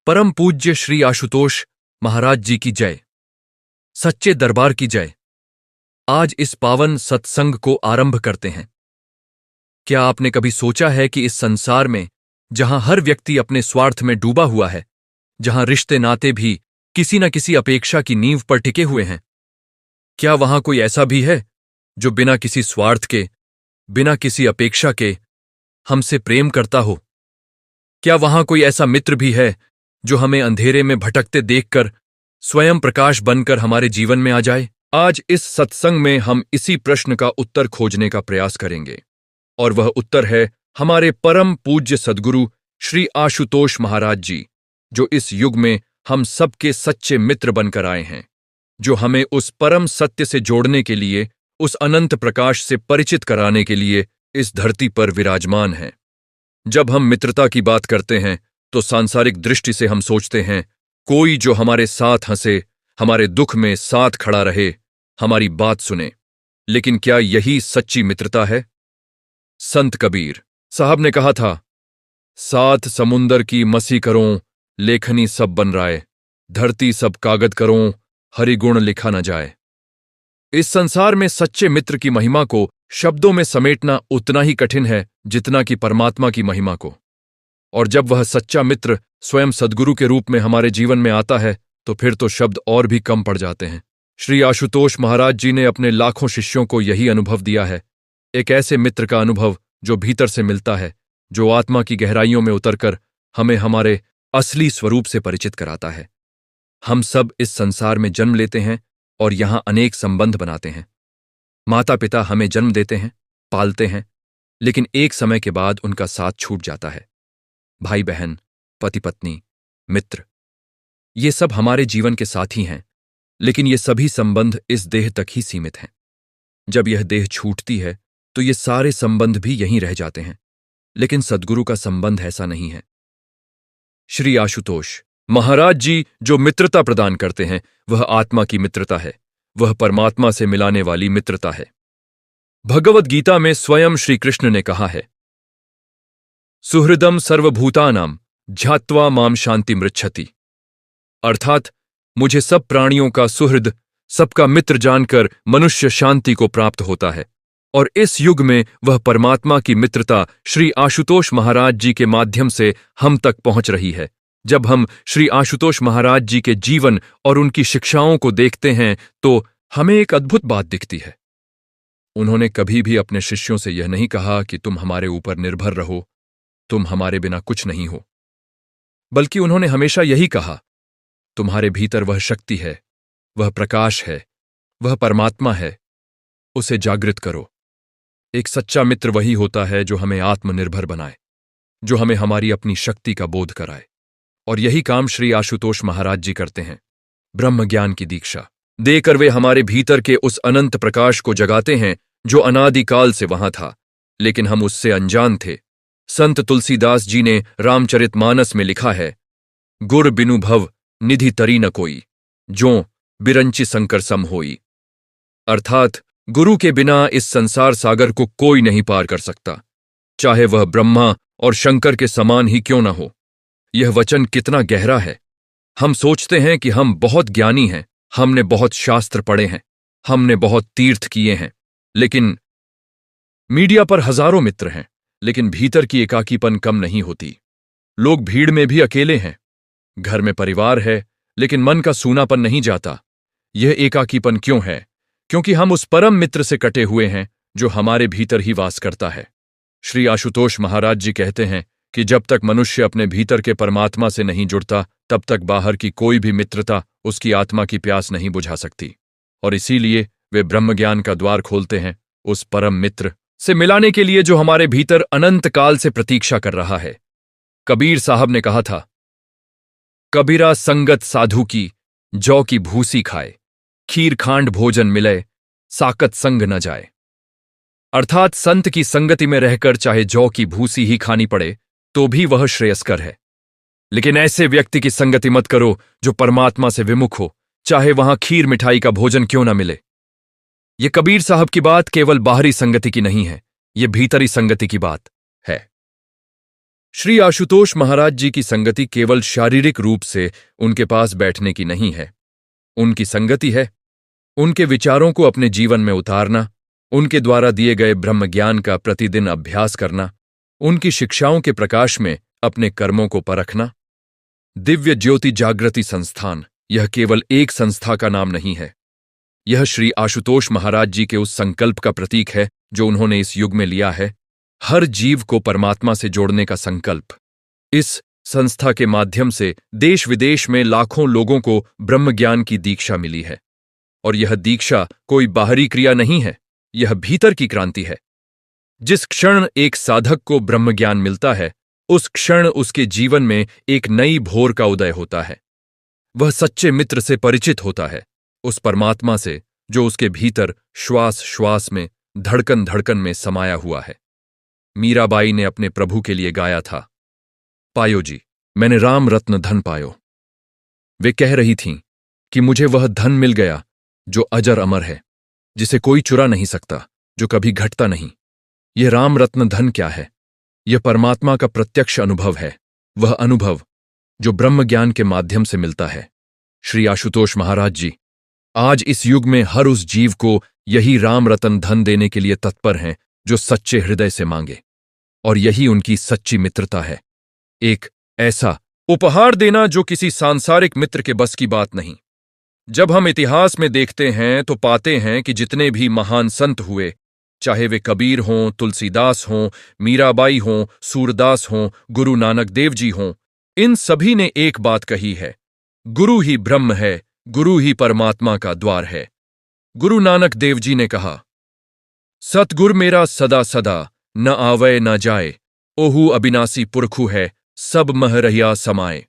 परम पूज्य श्री आशुतोष महाराज जी की जय। सच्चे दरबार की जय। आज इस पावन सत्संग को आरंभ करते हैं। क्या आपने कभी सोचा है कि इस संसार में जहां हर व्यक्ति अपने स्वार्थ में डूबा हुआ है, जहां रिश्ते नाते भी किसी न किसी अपेक्षा की नींव पर टिके हुए हैं, क्या वहां कोई ऐसा भी है जो बिना किसी स्वार्थ के, बिना किसी अपेक्षा के हमसे प्रेम करता हो? क्या वहां कोई ऐसा मित्र भी है जो हमें अंधेरे में भटकते देखकर स्वयं प्रकाश बनकर हमारे जीवन में आ जाए? आज इस सत्संग में हम इसी प्रश्न का उत्तर खोजने का प्रयास करेंगे, और वह उत्तर है हमारे परम पूज्य सद्गुरु श्री आशुतोष महाराज जी, जो इस युग में हम सबके सच्चे मित्र बनकर आए हैं, जो हमें उस परम सत्य से जोड़ने के लिए, उस अनंत प्रकाश से परिचित कराने के लिए इस धरती पर विराजमान हैं। जब हम मित्रता की बात करते हैं तो सांसारिक दृष्टि से हम सोचते हैं कोई जो हमारे साथ हंसे, हमारे दुख में साथ खड़ा रहे, हमारी बात सुने। लेकिन क्या यही सच्ची मित्रता है? संत कबीर साहब ने कहा था, साथ समुंदर की मसी करों, लेखनी सब बन राय, धरती सब कागज करों, हरिगुण लिखा न जाए। इस संसार में सच्चे मित्र की महिमा को शब्दों में समेटना उतना ही कठिन है जितना कि परमात्मा की महिमा को। और जब वह सच्चा मित्र स्वयं सद्गुरु के रूप में हमारे जीवन में आता है तो फिर तो शब्द और भी कम पड़ जाते हैं। श्री आशुतोष महाराज जी ने अपने लाखों शिष्यों को यही अनुभव दिया है, एक ऐसे मित्र का अनुभव जो भीतर से मिलता है, जो आत्मा की गहराइयों में उतरकर हमें हमारे असली स्वरूप से परिचित कराता है। हम सब इस संसार में जन्म लेते हैं और यहां अनेक संबंध बनाते हैं। माता पिता हमें जन्म देते हैं, पालते हैं, लेकिन एक समय के बाद उनका साथ छूट जाता है। भाई बहन, पति पत्नी, मित्र, ये सब हमारे जीवन के साथी हैं, लेकिन ये सभी संबंध इस देह तक ही सीमित हैं। जब यह देह छूटती है तो ये सारे संबंध भी यहीं रह जाते हैं। लेकिन सद्गुरु का संबंध ऐसा नहीं है। श्री आशुतोष महाराज जी जो मित्रता प्रदान करते हैं वह आत्मा की मित्रता है, वह परमात्मा से मिलाने वाली मित्रता है। भगवद गीता में स्वयं श्री कृष्ण ने कहा है, सुहृदम सर्वभूतानाम ध्यात्वा माम शांति मृच्छति, अर्थात मुझे सब प्राणियों का सुहृद, सबका मित्र जानकर मनुष्य शांति को प्राप्त होता है। और इस युग में वह परमात्मा की मित्रता श्री आशुतोष महाराज जी के माध्यम से हम तक पहुंच रही है। जब हम श्री आशुतोष महाराज जी के जीवन और उनकी शिक्षाओं को देखते हैं तो हमें एक अद्भुत बात दिखती है। उन्होंने कभी भी अपने शिष्यों से यह नहीं कहा कि तुम हमारे ऊपर निर्भर रहो, तुम हमारे बिना कुछ नहीं हो, बल्कि उन्होंने हमेशा यही कहा, तुम्हारे भीतर वह शक्ति है, वह प्रकाश है, वह परमात्मा है, उसे जागृत करो। एक सच्चा मित्र वही होता है जो हमें आत्मनिर्भर बनाए, जो हमें हमारी अपनी शक्ति का बोध कराए। और यही काम श्री आशुतोष महाराज जी करते हैं। ब्रह्म ज्ञान की दीक्षा देकर वे हमारे भीतर के उस अनंत प्रकाश को जगाते हैं जो अनादिकाल से वहां था, लेकिन हम उससे अनजान थे। संत तुलसीदास जी ने रामचरितमानस में लिखा है, गुर बिनु भव निधि तरी न कोई, जो बिरंचि संकर सम होई। अर्थात गुरु के बिना इस संसार सागर को कोई नहीं पार कर सकता, चाहे वह ब्रह्मा और शंकर के समान ही क्यों न हो। यह वचन कितना गहरा है। हम सोचते हैं कि हम बहुत ज्ञानी हैं, हमने बहुत शास्त्र पढ़े हैं, हमने बहुत तीर्थ किए हैं, लेकिन मीडिया पर हजारों मित्र हैं, लेकिन भीतर की एकाकीपन कम नहीं होती। लोग भीड़ में भी अकेले हैं, घर में परिवार है, लेकिन मन का सूनापन नहीं जाता। यह एकाकीपन क्यों है? क्योंकि हम उस परम मित्र से कटे हुए हैं जो हमारे भीतर ही वास करता है। श्री आशुतोष महाराज जी कहते हैं कि जब तक मनुष्य अपने भीतर के परमात्मा से नहीं जुड़ता, तब तक बाहर की कोई भी मित्रता उसकी आत्मा की प्यास नहीं बुझा सकती। और इसीलिए वे ब्रह्म ज्ञान का द्वार खोलते हैं उस परम मित्र से मिलाने के लिए जो हमारे भीतर अनंत काल से प्रतीक्षा कर रहा है। कबीर साहब ने कहा था, कबीरा संगत साधु की, जौ की भूसी खाए, खीर खांड भोजन मिले, साकत संग न जाए। अर्थात संत की संगति में रहकर चाहे जौ की भूसी ही खानी पड़े तो भी वह श्रेयस्कर है, लेकिन ऐसे व्यक्ति की संगति मत करो जो परमात्मा से विमुख हो, चाहे वहां खीर मिठाई का भोजन क्यों न मिले। यह कबीर साहब की बात केवल बाहरी संगति की नहीं है, यह भीतरी संगति की बात है। श्री आशुतोष महाराज जी की संगति केवल शारीरिक रूप से उनके पास बैठने की नहीं है। उनकी संगति है उनके विचारों को अपने जीवन में उतारना, उनके द्वारा दिए गए ब्रह्म ज्ञान का प्रतिदिन अभ्यास करना, उनकी शिक्षाओं के प्रकाश में अपने कर्मों को परखना। दिव्य ज्योति जागृति संस्थान यह केवल एक संस्था का नाम नहीं है। यह श्री आशुतोष महाराज जी के उस संकल्प का प्रतीक है जो उन्होंने इस युग में लिया है, हर जीव को परमात्मा से जोड़ने का संकल्प। इस संस्था के माध्यम से देश विदेश में लाखों लोगों को ब्रह्म ज्ञान की दीक्षा मिली है। और यह दीक्षा कोई बाहरी क्रिया नहीं है, यह भीतर की क्रांति है। जिस क्षण एक साधक को ब्रह्म ज्ञान मिलता है, उस क्षण उसके जीवन में एक नई भोर का उदय होता है। वह सच्चे मित्र से परिचित होता है, उस परमात्मा से जो उसके भीतर श्वास श्वास में, धड़कन धड़कन में समाया हुआ है। मीराबाई ने अपने प्रभु के लिए गाया था, पायो जी मैंने राम रत्न धन पायो। वे कह रही थीं कि मुझे वह धन मिल गया जो अजर अमर है, जिसे कोई चुरा नहीं सकता, जो कभी घटता नहीं। यह राम रत्न धन क्या है? यह परमात्मा का प्रत्यक्ष अनुभव है, वह अनुभव जो ब्रह्म ज्ञान के माध्यम से मिलता है। श्री आशुतोष महाराज जी आज इस युग में हर उस जीव को यही राम रतन धन देने के लिए तत्पर हैं जो सच्चे हृदय से मांगे, और यही उनकी सच्ची मित्रता है। एक ऐसा उपहार देना जो किसी सांसारिक मित्र के बस की बात नहीं। जब हम इतिहास में देखते हैं तो पाते हैं कि जितने भी महान संत हुए, चाहे वे कबीर हों, तुलसीदास हों, मीराबाई हों, सूरदास हों, गुरु नानक देव जी हों, इन सभी ने एक बात कही है, गुरु ही ब्रह्म है, गुरु ही परमात्मा का द्वार है। गुरु नानक देव जी ने कहा, सतगुर मेरा सदा सदा, न आवै न जाए, ओहू अविनाशी पुरखु है, सब मह रहिया समाए।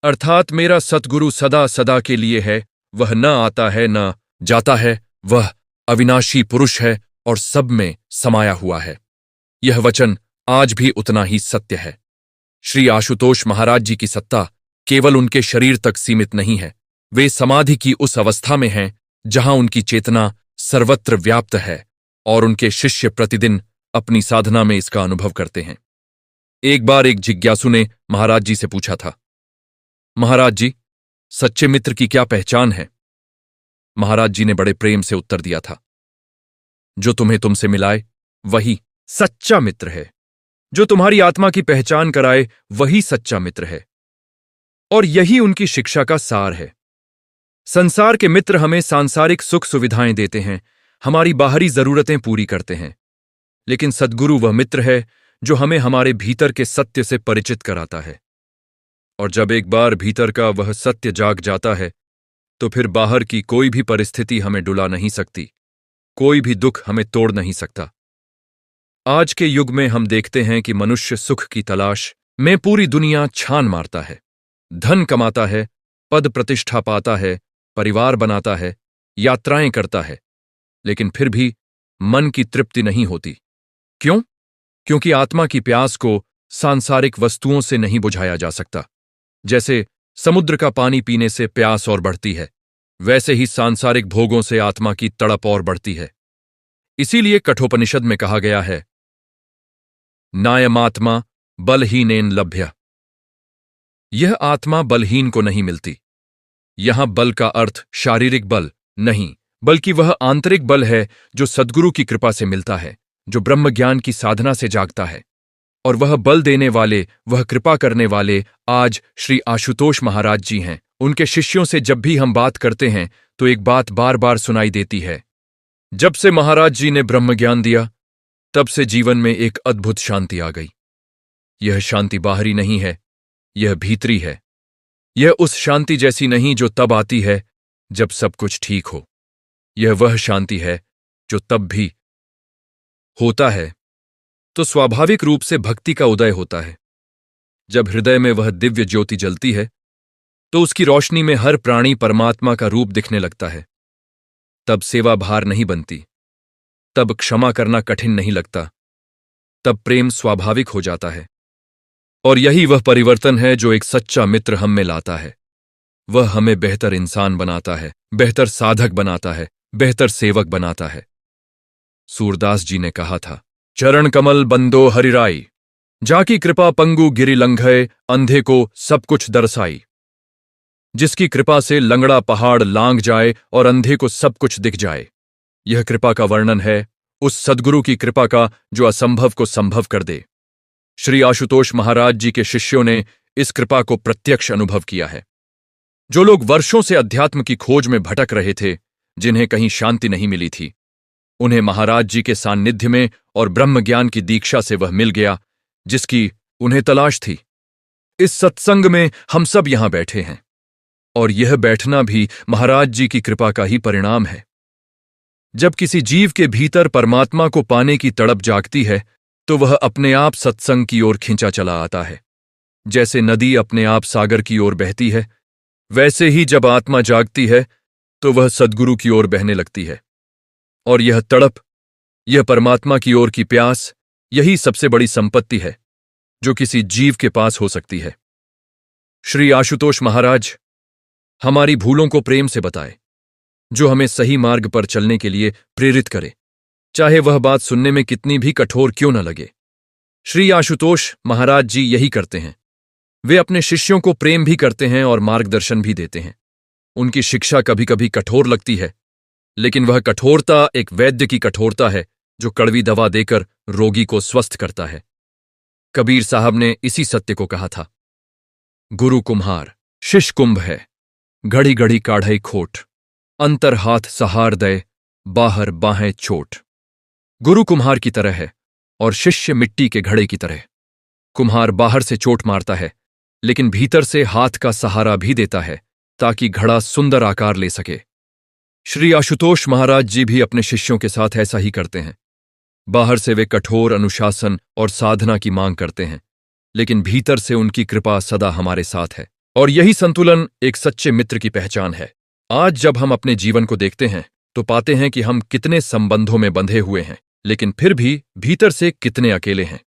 अर्थात मेरा सतगुरु सदा सदा के लिए है, वह न आता है न जाता है, वह अविनाशी पुरुष है और सब में समाया हुआ है। यह वचन आज भी उतना ही सत्य है। श्री आशुतोष महाराज जी की सत्ता केवल उनके शरीर तक सीमित नहीं है, वे समाधि की उस अवस्था में हैं जहां उनकी चेतना सर्वत्र व्याप्त है और उनके शिष्य प्रतिदिन अपनी साधना में इसका अनुभव करते हैं। एक बार एक जिज्ञासु ने महाराज जी से पूछा था, महाराज जी सच्चे मित्र की क्या पहचान है? महाराज जी ने बड़े प्रेम से उत्तर दिया था, जो तुम्हें तुमसे मिलाए वही सच्चा मित्र है, जो तुम्हारी आत्मा की पहचान कराए वही सच्चा मित्र है। और यही उनकी शिक्षा का सार है। संसार के मित्र हमें सांसारिक सुख सुविधाएं देते हैं, हमारी बाहरी जरूरतें पूरी करते हैं, लेकिन सद्गुरु वह मित्र है जो हमें हमारे भीतर के सत्य से परिचित कराता है। और जब एक बार भीतर का वह सत्य जाग जाता है तो फिर बाहर की कोई भी परिस्थिति हमें डुला नहीं सकती, कोई भी दुख हमें तोड़ नहीं सकता। आज के युग में हम देखते हैं कि मनुष्य सुख की तलाश में पूरी दुनिया छान मारता है, धन कमाता है, पद प्रतिष्ठा पाता है, परिवार बनाता है, यात्राएं करता है, लेकिन फिर भी मन की तृप्ति नहीं होती। क्यों? क्योंकि आत्मा की प्यास को सांसारिक वस्तुओं से नहीं बुझाया जा सकता। जैसे समुद्र का पानी पीने से प्यास और बढ़ती है, वैसे ही सांसारिक भोगों से आत्मा की तड़प और बढ़ती है। इसीलिए कठोपनिषद में कहा गया है, नायमात्मा बलहीनेन लभ्य। यह आत्मा बलहीन को नहीं मिलती। यहां बल का अर्थ शारीरिक बल नहीं, बल्कि वह आंतरिक बल है जो सद्गुरु की कृपा से मिलता है, जो ब्रह्म ज्ञान की साधना से जागता है। और वह बल देने वाले, वह कृपा करने वाले आज श्री आशुतोष महाराज जी हैं। उनके शिष्यों से जब भी हम बात करते हैं तो एक बात बार बार सुनाई देती है, जब से महाराज जी ने ब्रह्म ज्ञान दिया तब से जीवन में एक अद्भुत शांति आ गई। यह शांति बाहरी नहीं है, यह भीतरी है। यह उस शांति जैसी नहीं जो तब आती है जब सब कुछ ठीक हो। यह वह शांति है जो तब भी होता है तो स्वाभाविक रूप से भक्ति का उदय होता है। जब हृदय में वह दिव्य ज्योति जलती है तो उसकी रोशनी में हर प्राणी परमात्मा का रूप दिखने लगता है। तब सेवा भार नहीं बनती, तब क्षमा करना कठिन नहीं लगता, तब प्रेम स्वाभाविक हो जाता है। और यही वह परिवर्तन है जो एक सच्चा मित्र हम में लाता है। वह हमें बेहतर इंसान बनाता है, बेहतर साधक बनाता है, बेहतर सेवक बनाता है। सूरदास जी ने कहा था, चरण कमल बंदो हरिराई, जाकी कृपा पंगु गिरि लंघय, अंधे को सब कुछ दर्शाई। जिसकी कृपा से लंगड़ा पहाड़ लांघ जाए और अंधे को सब कुछ दिख जाए। यह कृपा का वर्णन है उस सद्गुरु की कृपा का जो असंभव को संभव कर दे। श्री आशुतोष महाराज जी के शिष्यों ने इस कृपा को प्रत्यक्ष अनुभव किया है। जो लोग वर्षों से अध्यात्म की खोज में भटक रहे थे, जिन्हें कहीं शांति नहीं मिली थी, उन्हें महाराज जी के सान्निध्य में और ब्रह्म ज्ञान की दीक्षा से वह मिल गया जिसकी उन्हें तलाश थी। इस सत्संग में हम सब यहां बैठे हैं और यह बैठना भी महाराज जी की कृपा का ही परिणाम है। जब किसी जीव के भीतर परमात्मा को पाने की तड़प जागती है तो वह अपने आप सत्संग की ओर खिंचा चला आता है। जैसे नदी अपने आप सागर की ओर बहती है, वैसे ही जब आत्मा जागती है तो वह सद्गुरु की ओर बहने लगती है। और यह तड़प, यह परमात्मा की ओर की प्यास, यही सबसे बड़ी संपत्ति है जो किसी जीव के पास हो सकती है। श्री आशुतोष महाराज हमारी भूलों को प्रेम से बताए, जो हमें सही मार्ग पर चलने के लिए प्रेरित करे, चाहे वह बात सुनने में कितनी भी कठोर क्यों न लगे। श्री आशुतोष महाराज जी यही करते हैं। वे अपने शिष्यों को प्रेम भी करते हैं और मार्गदर्शन भी देते हैं। उनकी शिक्षा कभी कभी कठोर लगती है, लेकिन वह कठोरता एक वैद्य की कठोरता है जो कड़वी दवा देकर रोगी को स्वस्थ करता है। कबीर साहब ने इसी सत्य को कहा था, गुरु कुम्हार शिष्य कुंभ है, घड़ी घड़ी काढ़ई खोट, अंतर हाथ सहार दय, बाहर बाहें चोट। गुरु कुम्हार की तरह है और शिष्य मिट्टी के घड़े की तरह। कुम्हार बाहर से चोट मारता है, लेकिन भीतर से हाथ का सहारा भी देता है ताकि घड़ा सुंदर आकार ले सके। श्री आशुतोष महाराज जी भी अपने शिष्यों के साथ ऐसा ही करते हैं। बाहर से वे कठोर अनुशासन और साधना की मांग करते हैं, लेकिन भीतर से उनकी कृपा सदा हमारे साथ है। और यही संतुलन एक सच्चे मित्र की पहचान है। आज जब हम अपने जीवन को देखते हैं तो पाते हैं कि हम कितने संबंधों में बंधे हुए हैं, लेकिन फिर भी भीतर से कितने अकेले हैं।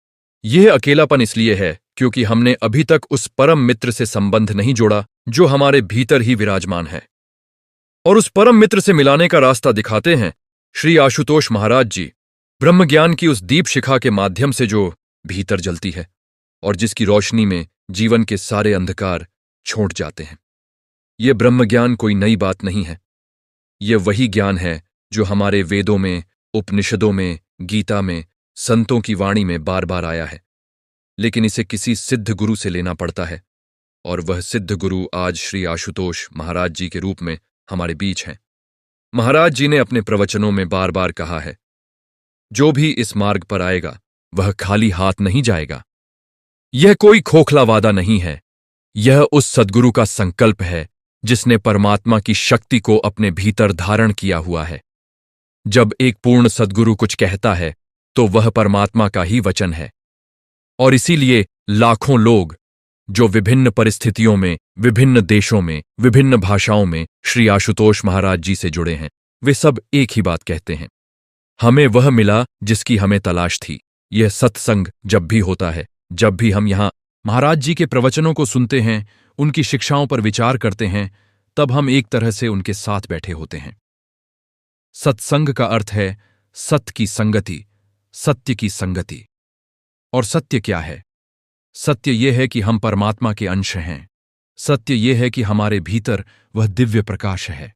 यह अकेलापन इसलिए है क्योंकि हमने अभी तक उस परम मित्र से संबंध नहीं जोड़ा जो हमारे भीतर ही विराजमान है। और उस परम मित्र से मिलाने का रास्ता दिखाते हैं श्री आशुतोष महाराज जी, ब्रह्म ज्ञान की उस दीप शिखा के माध्यम से जो भीतर जलती है और जिसकी रोशनी में जीवन के सारे अंधकार छोड़ जाते हैं। यह ब्रह्म ज्ञान कोई नई बात नहीं है। यह वही ज्ञान है जो हमारे वेदों में, उपनिषदों में, गीता में, संतों की वाणी में बार बार आया है, लेकिन इसे किसी सिद्ध गुरु से लेना पड़ता है। और वह सिद्ध गुरु आज श्री आशुतोष महाराज जी के रूप में हमारे बीच हैं। महाराज जी ने अपने प्रवचनों में बार बार कहा है, जो भी इस मार्ग पर आएगा वह खाली हाथ नहीं जाएगा। यह कोई खोखला वादा नहीं है, यह उस सद्गुरु का संकल्प है जिसने परमात्मा की शक्ति को अपने भीतर धारण किया हुआ है। जब एक पूर्ण सद्गुरु कुछ कहता है तो वह परमात्मा का ही वचन है। और इसीलिए लाखों लोग जो विभिन्न परिस्थितियों में, विभिन्न देशों में, विभिन्न भाषाओं में श्री आशुतोष महाराज जी से जुड़े हैं, वे सब एक ही बात कहते हैं, हमें वह मिला जिसकी हमें तलाश थी। यह सत्संग जब भी होता है, जब भी हम यहां महाराज जी के प्रवचनों को सुनते हैं, उनकी शिक्षाओं पर विचार करते हैं, तब हम एक तरह से उनके साथ बैठे होते हैं। सत्संग का अर्थ है सत्य की संगति, सत्य की संगति। और सत्य क्या है? सत्य यह है कि हम परमात्मा के अंश हैं। सत्य यह है कि हमारे भीतर वह दिव्य प्रकाश है।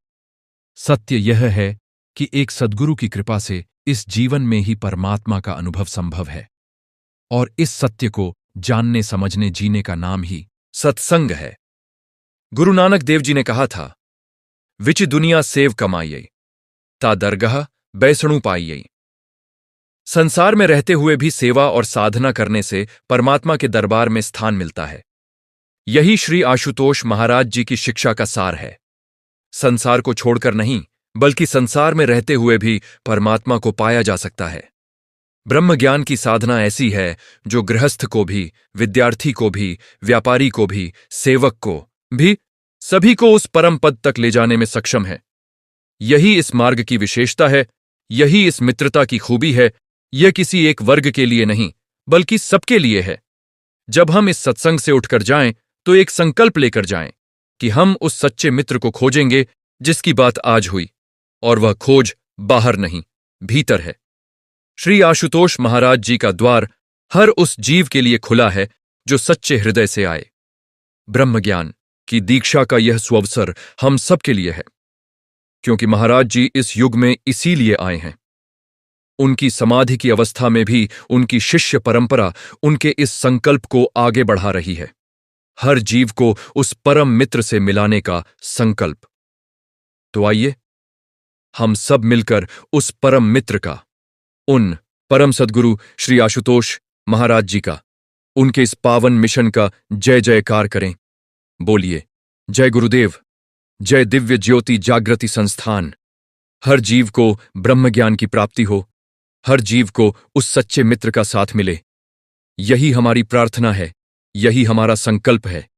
सत्य यह है कि एक सद्गुरु की कृपा से इस जीवन में ही परमात्मा का अनुभव संभव है। और इस सत्य को जानने, समझने, जीने का नाम ही सत्संग है। गुरु नानक देव जी ने कहा था, विच दुनिया सेव कमाइये, ता दरगाह बैसणु पाइये। संसार में रहते हुए भी सेवा और साधना करने से परमात्मा के दरबार में स्थान मिलता है। यही श्री आशुतोष महाराज जी की शिक्षा का सार है। संसार को छोड़कर नहीं, बल्कि संसार में रहते हुए भी परमात्मा को पाया जा सकता है। ब्रह्म ज्ञान की साधना ऐसी है जो गृहस्थ को भी, विद्यार्थी को भी, व्यापारी को भी, सेवक को भी, सभी को उस परम पद तक ले जाने में सक्षम है। यही इस मार्ग की विशेषता है, यही इस मित्रता की खूबी है। यह किसी एक वर्ग के लिए नहीं, बल्कि सबके लिए है। जब हम इस सत्संग से उठकर जाएं, तो एक संकल्प लेकर जाएं कि हम उस सच्चे मित्र को खोजेंगे जिसकी बात आज हुई, और वह खोज बाहर नहीं, भीतर है। श्री आशुतोष महाराज जी का द्वार हर उस जीव के लिए खुला है जो सच्चे हृदय से आए। ब्रह्मज्ञान की दीक्षा का यह सुअवसर हम सब के लिए है, क्योंकि महाराज जी इस युग में इसीलिए आए हैं। उनकी समाधि की अवस्था में भी उनकी शिष्य परंपरा उनके इस संकल्प को आगे बढ़ा रही है, हर जीव को उस परम मित्र से मिलाने का संकल्प। तो आइए हम सब मिलकर उस परम मित्र का, उन परम सद्गुरु श्री आशुतोष महाराज जी का, उनके इस पावन मिशन का जय जयकार करें। बोलिए जय गुरुदेव, जय दिव्य ज्योति जागृति संस्थान। हर जीव को ब्रह्मज्ञान की प्राप्ति हो, हर जीव को उस सच्चे मित्र का साथ मिले। यही हमारी प्रार्थना है, यही हमारा संकल्प है।